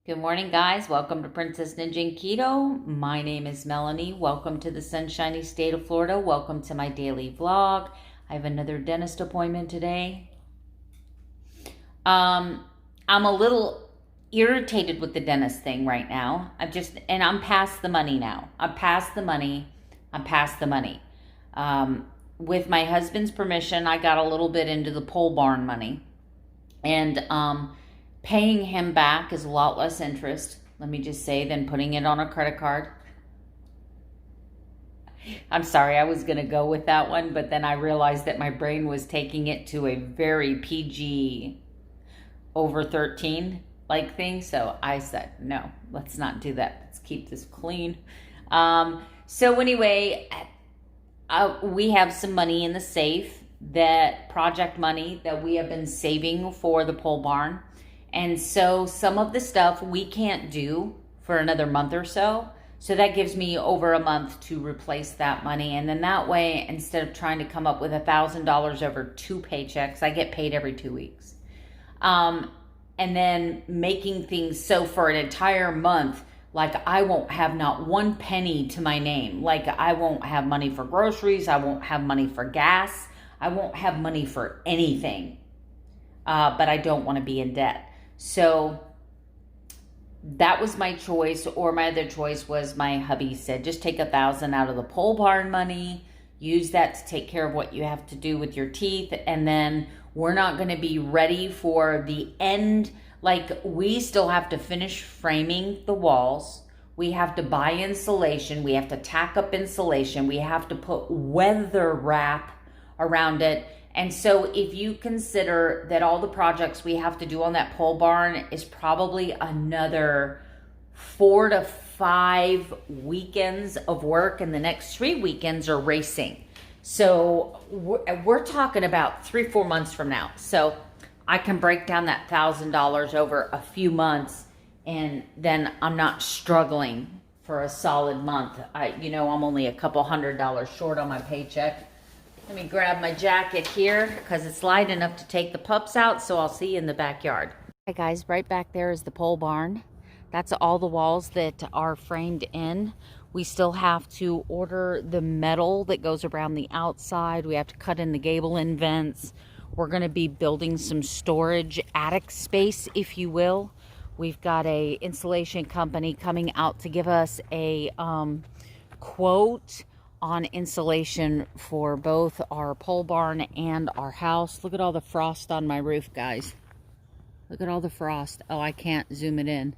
Good morning, guys. Welcome to Princess Ninja and Keto. My name is Melanie. Welcome to the sunshiny state of Florida. Welcome to my daily vlog. I have another dentist appointment today. I'm a little irritated with the dentist thing right now. I'm past the money now. I'm past the money. With my husband's permission, I got a little bit into the pole barn money. And, paying him back is a lot less interest, let me just say, than putting it on a credit card. I'm sorry, I was going to go with that one, but then I realized that my brain was taking it to a very PG over 13 like thing. So I said, no, let's not do that. Let's keep this clean. So anyway, we have some money in the safe, that project money that we have been saving for the pole barn. And so some of the stuff we can't do for another month or so. So that gives me over a month to replace that money. And then that way, instead of trying to come up with $1,000 over 2 paychecks, I get paid every 2 weeks. And then making things so for an entire month, like I won't have not one penny to my name. Like I won't have money for groceries. I won't have money for gas. I won't have money for anything. But I don't want to be in debt. So that was my choice, or my other choice was my hubby said, just take $1,000 out of the pole barn money, use that to take care of what you have to do with your teeth. And then we're not going to be ready for the end. Like we still have to finish framing the walls. We have to buy insulation. We have to tack up insulation. We have to put weather wrap around it. And so if you consider that all the projects we have to do on that pole barn is probably another 4 to 5 weekends of work, and the next 3 weekends are racing. So we're talking about 3-4 months from now. So I can break down that $1,000 over a few months, and then I'm not struggling for a solid month. I'm only a couple $100 short on my paycheck. Let me grab my jacket here because it's light enough to take the pups out, so I'll see you in the backyard. Hi guys, right back there is the pole barn. That's all the walls that are framed in. We still have to order the metal that goes around the outside. We have to cut in the gable end vents. We're going to be building some storage attic space, if you will. We've got a insulation company coming out to give us a quote on insulation for both our pole barn and our house. Look at all the frost on my roof, guys. Look at all the frost. Oh, I can't zoom it in.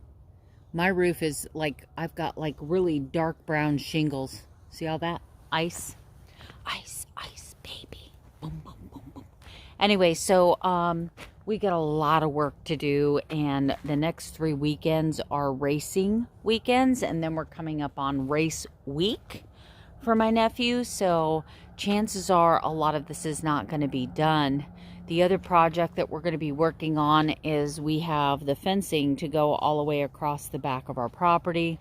My roof is like, I've got like really dark brown shingles. See all that? Ice. Ice, ice, baby. Boom, boom, boom, boom. Anyway, so we got a lot of work to do, and the next 3 weekends are racing weekends, and then we're coming up on race week for my nephew, so chances are a lot of this is not going to be done. The other project that we're going to be working on is we have the fencing to go all the way across the back of our property.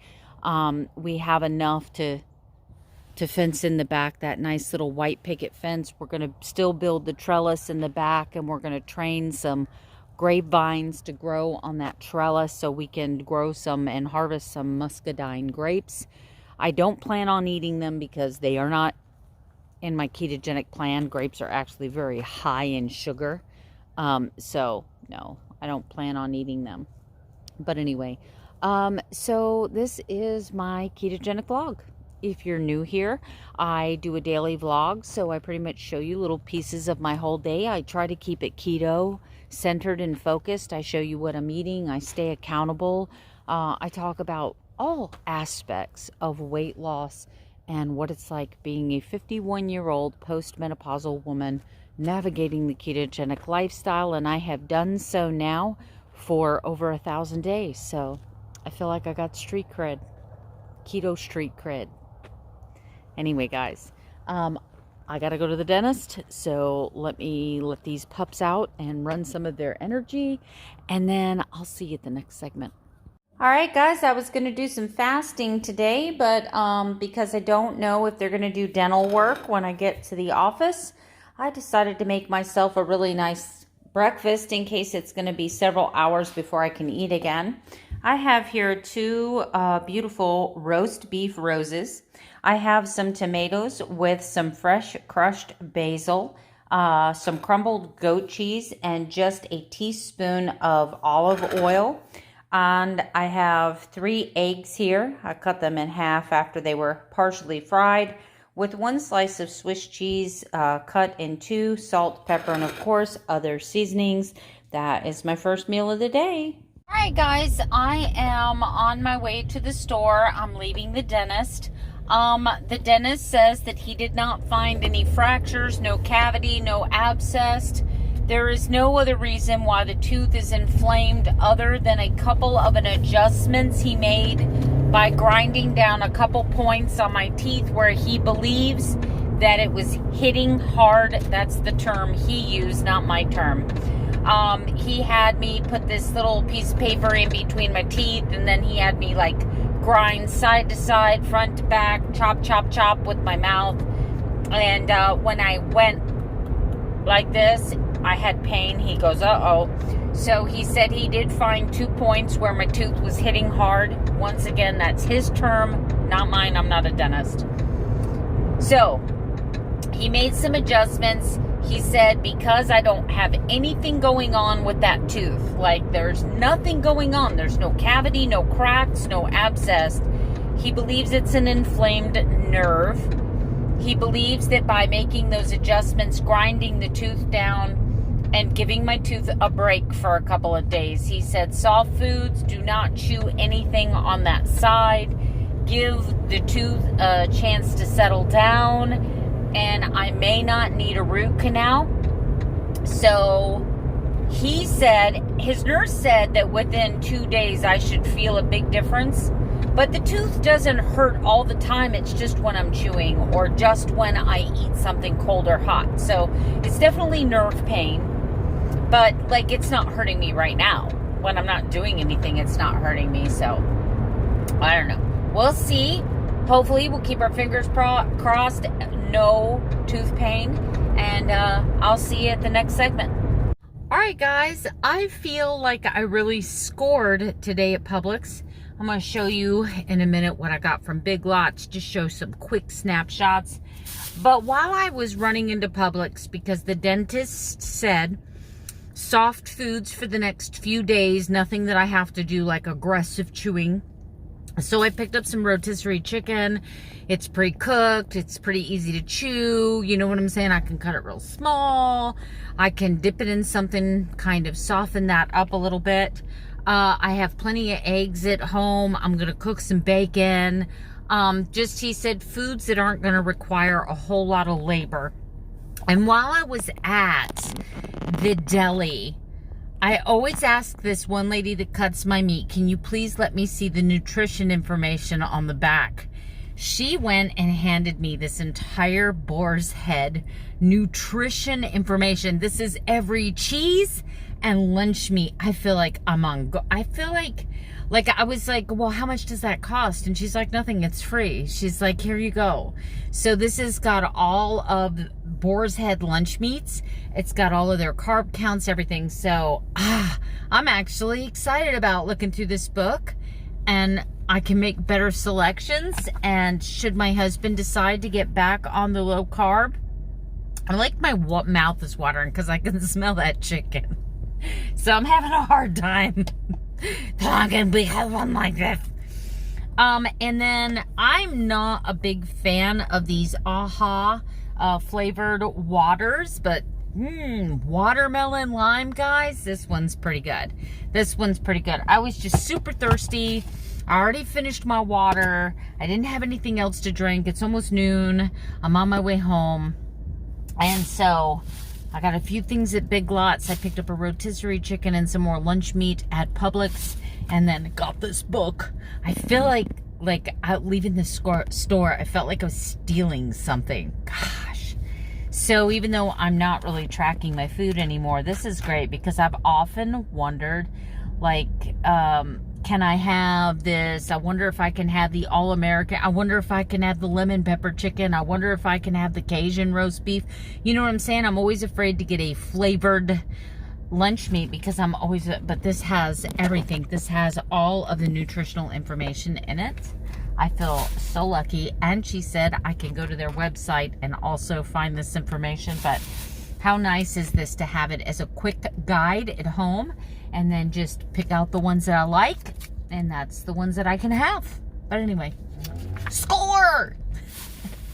We have enough to fence in the back, that nice little white picket fence. We're going to still build the trellis in the back, and we're going to train some grapevines to grow on that trellis so we can grow some and harvest some muscadine grapes. I don't plan on eating them because they are not in my ketogenic plan. Grapes are actually very high in sugar. So no, I don't plan on eating them. But anyway, so this is my ketogenic vlog. If you're new here, I do a daily vlog, so I pretty much show you little pieces of my whole day. I try to keep it keto centered and focused. I show you what I'm eating. I stay accountable. I talk about all aspects of weight loss and what it's like being a 51-year-old postmenopausal woman navigating the ketogenic lifestyle, and I have done so now for over 1,000 days. So I feel like I got street cred, keto street cred. Anyway, guys, I gotta go to the dentist, so let me let these pups out and run some of their energy, and then I'll see you at the next segment. All right, guys, I was going to do some fasting today, but because I don't know if they're going to do dental work when I get to the office, I decided to make myself a really nice breakfast in case it's going to be several hours before I can eat again. I have here two beautiful roast beef roses. I have some tomatoes with some fresh crushed basil, some crumbled goat cheese, and just a teaspoon of olive oil. And I have 3 eggs here. I cut them in half after they were partially fried, with 1 slice of Swiss cheese cut in 2, salt, pepper, and of course other seasonings. That is my first meal of the day. All right, guys, I am on my way to the store. I'm leaving the dentist. The dentist says that he did not find any fractures, no cavity, no abscess. There is no other reason why the tooth is inflamed other than a couple of adjustments he made by grinding down a couple points on my teeth where he believes that it was hitting hard. That's the term he used, not my term. He had me put this little piece of paper in between my teeth, and then he had me like grind side to side, front to back, chop, chop, chop with my mouth. And when I went like this, I had pain. He goes, uh-oh. So he said he did find 2 points where my tooth was hitting hard. Once again, that's his term, not mine. I'm not a dentist. So he made some adjustments. He said because I don't have anything going on with that tooth, like there's nothing going on, there's no cavity, no cracks, no abscess, he believes it's an inflamed nerve. He believes that by making those adjustments, grinding the tooth down and giving my tooth a break for a couple of days, he said soft foods, do not chew anything on that side, give the tooth a chance to settle down, and I may not need a root canal. So he said, his nurse said that within 2 days I should feel a big difference, but the tooth doesn't hurt all the time. It's just when I'm chewing or just when I eat something cold or hot. So it's definitely nerve pain, but like it's not hurting me right now. When I'm not doing anything, it's not hurting me. So I don't know. We'll see. Hopefully we'll keep our fingers crossed. No tooth pain, and I'll see you at the next segment. All right, guys, I feel like I really scored today at Publix. I'm going to show you in a minute what I got from Big Lots, just show some quick snapshots. But while I was running into Publix, because the dentist said soft foods for the next few days, nothing that I have to do like aggressive chewing. So I picked up some rotisserie chicken. It's pre-cooked. It's pretty easy to chew. You know what I'm saying? I can cut it real small. I can dip it in something, kind of soften that up a little bit. I have plenty of eggs at home. I'm going to cook some bacon. He said foods that aren't going to require a whole lot of labor. And while I was at the deli, I always ask this one lady that cuts my meat, can you please let me see the nutrition information on the back? She went and handed me this entire boar's head nutrition information. This is every cheese and lunch meat. I feel like I'm on I feel like I was like, well, how much does that cost? And she's like, nothing, it's free. She's like, here you go. So this has got all of Boar's Head lunch meats. It's got all of their carb counts, everything. So I'm actually excited about looking through this book, and I can make better selections. And should my husband decide to get back on the low carb, I like my mouth is watering because I can smell that chicken. So I'm having a hard time talking because I'm like this. And then I'm not a big fan of these AHA flavored waters, but watermelon lime, guys, this one's pretty good. This one's pretty good. I was just super thirsty. I already finished my water. I didn't have anything else to drink. It's almost noon. I'm on my way home. And so I got a few things at Big Lots. I picked up a rotisserie chicken and some more lunch meat at Publix, and then got this book. I feel like out leaving the store, I felt like I was stealing something. Gosh. So even though I'm not really tracking my food anymore, this is great because I've often wondered, like, can I have this? I wonder if I can have the All-American. I wonder if I can have the lemon pepper chicken. I wonder if I can have the Cajun roast beef. You know what I'm saying? I'm always afraid to get a flavored lunch meat because I'm always, but this has everything. This has all of the nutritional information in it. I feel so lucky. And she said I can go to their website and also find this information. But how nice is this to have it as a quick guide at home and then just pick out the ones that I like, and that's the ones that I can have. But anyway, score!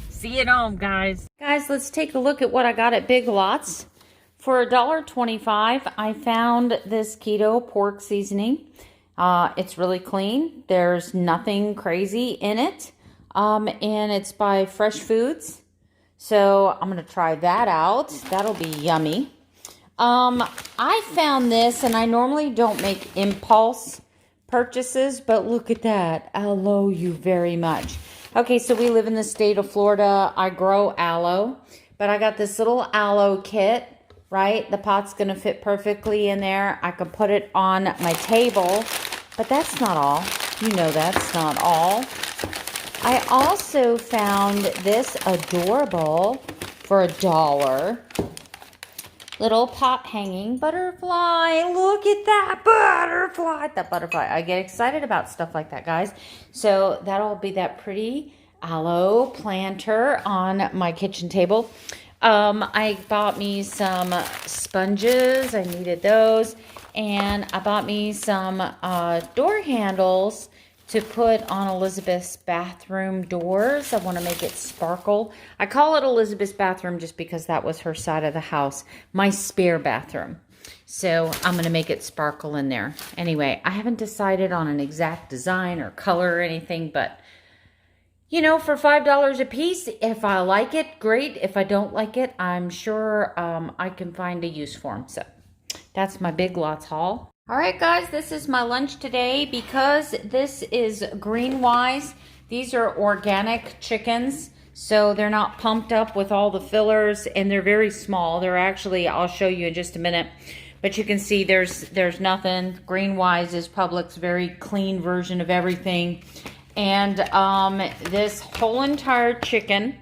See you at home, guys. Guys, let's take a look at what I got at Big Lots. For $1.25, I found this keto pork seasoning. It's really clean. There's nothing crazy in it. And it's by Fresh Foods. So I'm going to try that out. That'll be yummy. I found this, and I normally don't make impulse purchases, but look at that. Aloe you very much. Okay, so we live in the state of Florida. I grow aloe, but I got this little aloe kit, right? The pot's going to fit perfectly in there. I can put it on my table, but that's not all. You know that's not all. I also found this adorable for $1 little pot hanging butterfly. Look at that butterfly. That butterfly. I get excited about stuff like that, guys. So that'll be that pretty aloe planter on my kitchen table. I bought me some sponges. I needed those. And I bought me some door handles to put on Elizabeth's bathroom doors. I want to make it sparkle. I call it Elizabeth's bathroom just because that was her side of the house, my spare bathroom. So I'm going to make it sparkle in there. Anyway, I haven't decided on an exact design or color or anything, but you know, for $5 a piece, if I like it, great. If I don't like it, I'm sure I can find a use for them. So that's my Big Lots haul. All right, guys, this is my lunch today. Because this is Greenwise, these are organic chickens, so they're not pumped up with all the fillers, and they're very small. They're actually, I'll show you in just a minute, but you can see there's nothing. Greenwise is Publix's very clean version of everything. And this whole entire chicken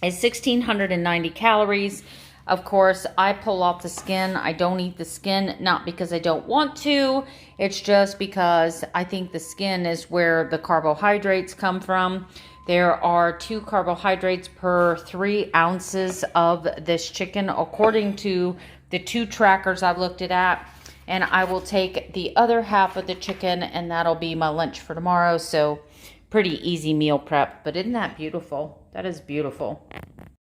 is 1,690 calories. Of course, I pull off the skin. I don't eat the skin, not because I don't want to. It's just because I think the skin is where the carbohydrates come from. There are 2 carbohydrates per 3 ounces of this chicken, according to the 2 trackers I've looked at. And I will take the other half of the chicken, and that'll be my lunch for tomorrow. So pretty easy meal prep. But isn't that beautiful? That is beautiful.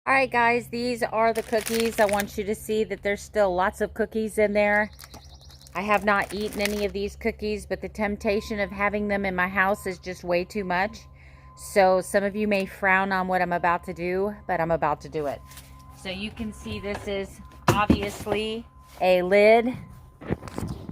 All right, guys, these are the cookies. I want you to see that there's still lots of cookies in there. I have not eaten any of these cookies, but the temptation of having them in my house is just way too much. So some of you may frown on what I'm about to do, but I'm about to do it. So you can see this is obviously a lid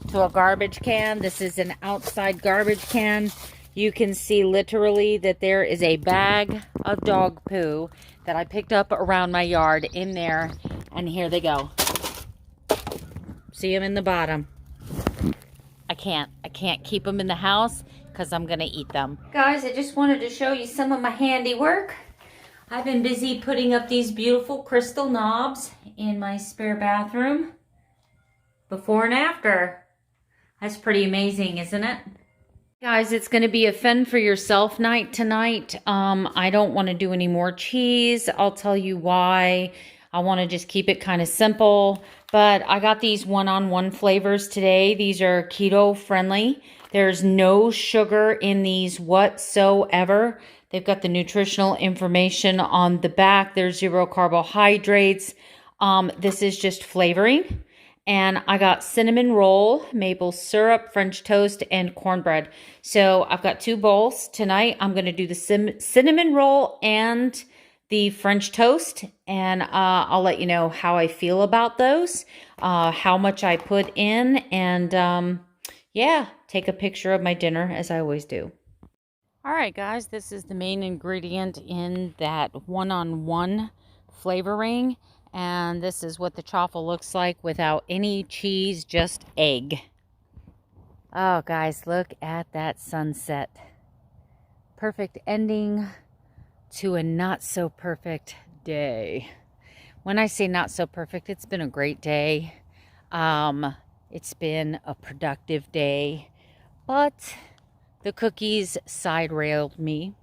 to a garbage can. This is an outside garbage can. You can see literally that there is a bag of dog poo that I picked up around my yard in there, and here they go. See them in the bottom. I can't keep them in the house because I'm gonna eat them. Guys, I just wanted to show you some of my handiwork. I've been busy putting up these beautiful crystal knobs in my spare bathroom. Before and after. That's pretty amazing, isn't it? Guys, it's going to be a fend for yourself night tonight. I don't want to do any more cheese. I'll tell you why. I want to just keep it kind of simple. But I got these one-on-one flavors today. These are keto friendly. There's no sugar in these whatsoever. They've got the nutritional information on the back. There's 0 carbohydrates. This is just flavoring. And I got cinnamon roll, maple syrup, French toast, and cornbread. So I've got 2 bowls. Tonight I'm going to do the cinnamon roll and the French toast. And I'll let you know how I feel about those, how much I put in, and yeah, take a picture of my dinner as I always do. All right, guys, this is the main ingredient in that one-on-one flavoring. And this is what the chaffle looks like without any cheese, just egg. Oh, guys, look at that sunset. Perfect ending to a not-so-perfect day. When I say not so perfect, it's been a great day. It's been a productive day, but the cookies side railed me.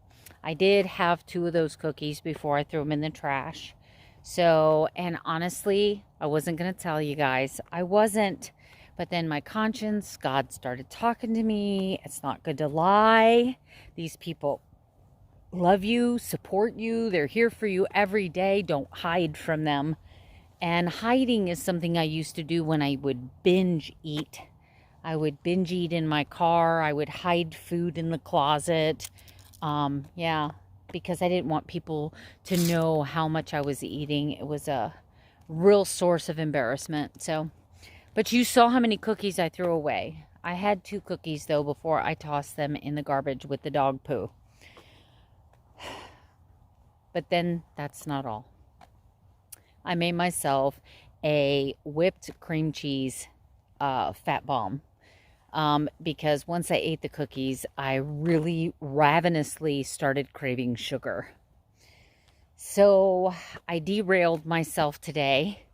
I did have 2 of those cookies before I threw them in the trash. So, and honestly, I wasn't going to tell you guys. I wasn't. But then my conscience, God started talking to me. It's not good to lie. These people love you, support you. They're here for you every day. Don't hide from them. And hiding is something I used to do when I would binge eat. I would binge eat in my car. I would hide food in the closet. Yeah, because I didn't want people to know how much I was eating. It was a real source of embarrassment. So, but you saw how many cookies I threw away. I had 2 cookies, though, before I tossed them in the garbage with the dog poo. But then that's not all. I made myself a whipped cream cheese Fabfitfun. Because once I ate the cookies, I really ravenously started craving sugar. So I derailed myself today,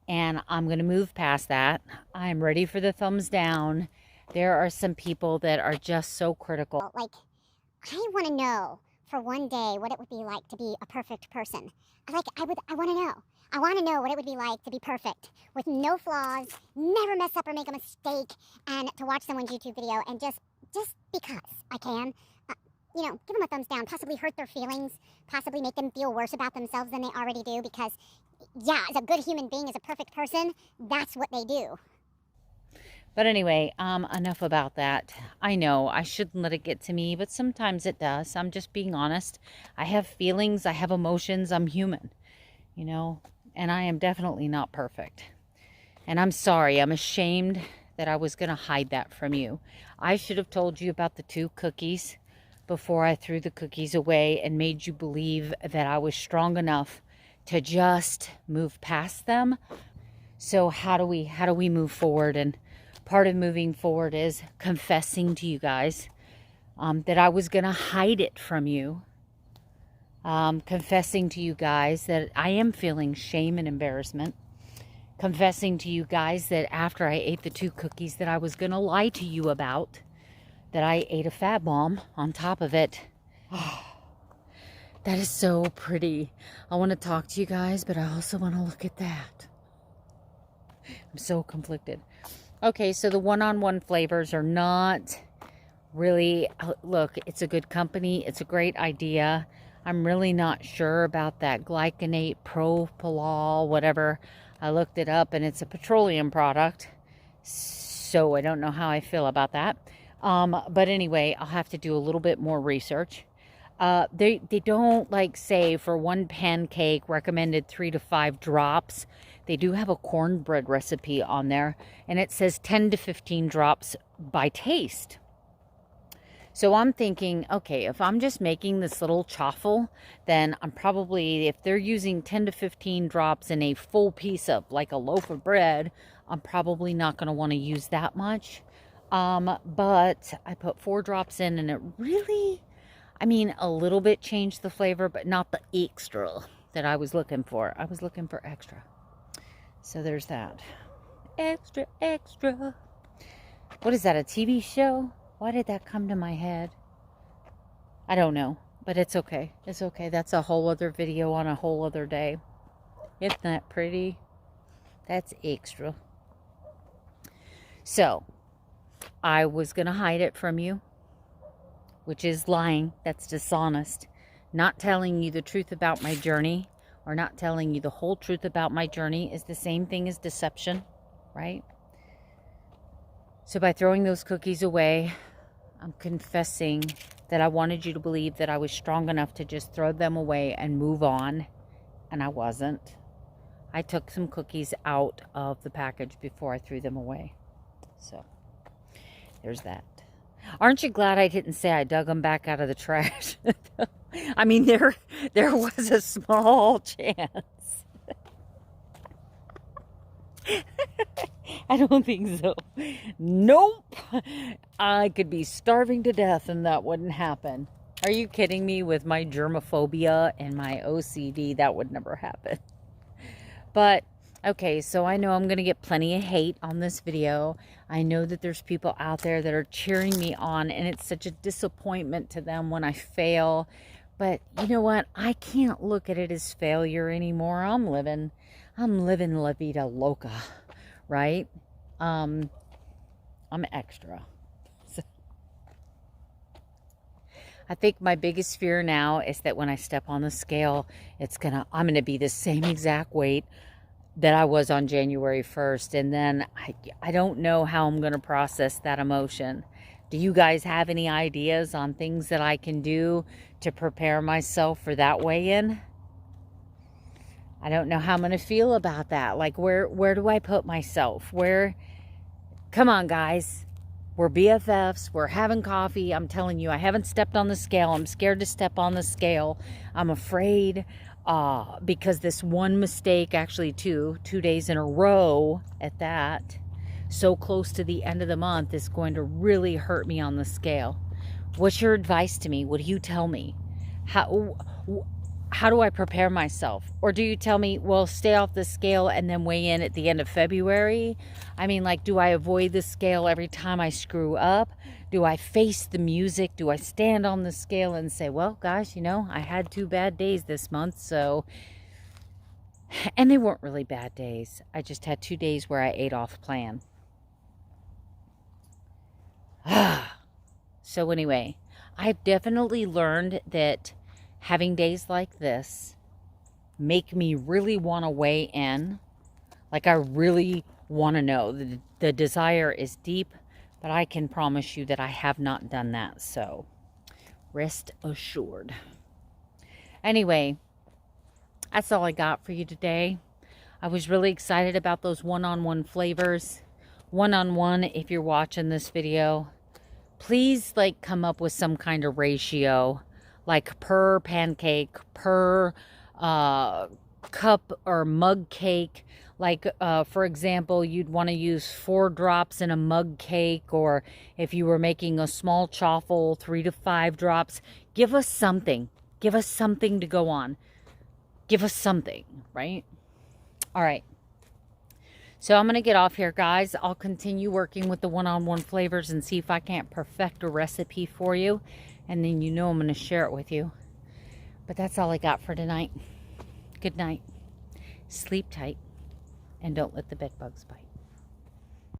and I'm going to move past that. I'm ready for the thumbs down. There are some people that are just so critical. Like, I want to know for one day what it would be like to be a perfect person. I want to know. I want to know what it would be like to be perfect, with no flaws, never mess up or make a mistake, and to watch someone's YouTube video and just because I can, give them a thumbs down, possibly hurt their feelings, possibly make them feel worse about themselves than they already do, because, yeah, as a good human being, as a perfect person, that's what they do. But anyway, enough about that. I know I shouldn't let it get to me, but sometimes it does. I'm just being honest. I have feelings. I have emotions. I'm human, and I am definitely not perfect. And I'm sorry. I'm ashamed that I was going to hide that from you. I should have told you about the 2 cookies before I threw the cookies away and made you believe that I was strong enough to just move past them. So how do we move forward? And part of moving forward is confessing to you guys that I was going to hide it from you. Confessing to you guys that I am feeling shame and embarrassment. Confessing to you guys that after I ate the 2 cookies that I was going to lie to you about, that I ate a FBomb on top of it. That is so pretty. I want to talk to you guys, but I also want to look at that. I'm so conflicted. Okay, so the one-on-one flavors are not really, look, it's a good company. It's a great idea. I'm really not sure about that glycinate propylol, whatever. I looked it up, and it's a petroleum product. So I don't know how I feel about that. But anyway, I'll have to do a little bit more research. They don't say for 1 pancake recommended 3 to 5 drops. They do have a cornbread recipe on there, and it says 10 to 15 drops by taste. So I'm thinking, okay, if I'm just making this little chaffle, then I'm probably, if they're using 10 to 15 drops in a full piece of like a loaf of bread, I'm probably not going to want to use that much. But I put 4 drops in, and it really, a little bit changed the flavor, but not the extra that I was looking for. I was looking for extra. So there's that. Extra, extra. What is that, a TV show? Why did that come to my head? I don't know, but it's okay. It's okay. That's a whole other video on a whole other day. Isn't that pretty? That's extra. So, I was going to hide it from you, which is lying. That's dishonest. Not telling you the truth about my journey, or not telling you the whole truth about my journey, is the same thing as deception, right? So by throwing those cookies away, I'm confessing that I wanted you to believe that I was strong enough to just throw them away and move on, and I wasn't. I took some cookies out of the package before I threw them away. So there's that. Aren't you glad I didn't say I dug them back out of the trash? There was a small chance. I don't think so. Nope. I could be starving to death and that wouldn't happen. Are you kidding me? With my germophobia and my OCD, that would never happen. But Okay, so I know I'm going to get plenty of hate on this video. I know that there's people out there that are cheering me on, and it's such a disappointment to them when I fail. But you know what? I can't look at it as failure anymore. I'm living La Vida Loca, right? I'm extra. So I think my biggest fear now is that when I step on the scale, I'm gonna be the same exact weight that I was on January 1st. And then I don't know how I'm going to process that emotion. Do you guys have any ideas on things that I can do to prepare myself for that weigh-in? I don't know how I'm going to feel about that. Like, where do I put myself? Come on, guys. We're BFFs. We're having coffee. I'm telling you, I haven't stepped on the scale. I'm scared to step on the scale. I'm afraid because this one mistake, actually two days in a row at that, so close to the end of the month, is going to really hurt me on the scale. What's your advice to me? What do you tell me? How do I prepare myself? Or do you tell me, well, stay off the scale and then weigh in at the end of February? I mean, like, do I avoid the scale every time I screw up? Do I face the music? Do I stand on the scale and say, well, gosh, you know, I had 2 bad days this month, so... And they weren't really bad days. I just had 2 days where I ate off plan. So anyway, I've definitely learned that having days like this make me really want to weigh in. Like, I really want to know. The desire is deep, but I can promise you that I have not done that. So rest assured. Anyway, that's all I got for you today. I was really excited about those one-on-one flavors. One-on-one, if you're watching this video, please, like, come up with some kind of ratio, like per pancake, per cup or mug cake. Like, for example, you'd want to use 4 drops in a mug cake, or if you were making a small chaffle, 3 to 5 drops. Give us something. Give us something to go on. Give us something, right? All right. So I'm going to get off here, guys. I'll continue working with the one-on-one flavors and see if I can't perfect a recipe for you. And then you know I'm going to share it with you. But that's all I got for tonight. Good night. Sleep tight. And don't let the bed bugs bite.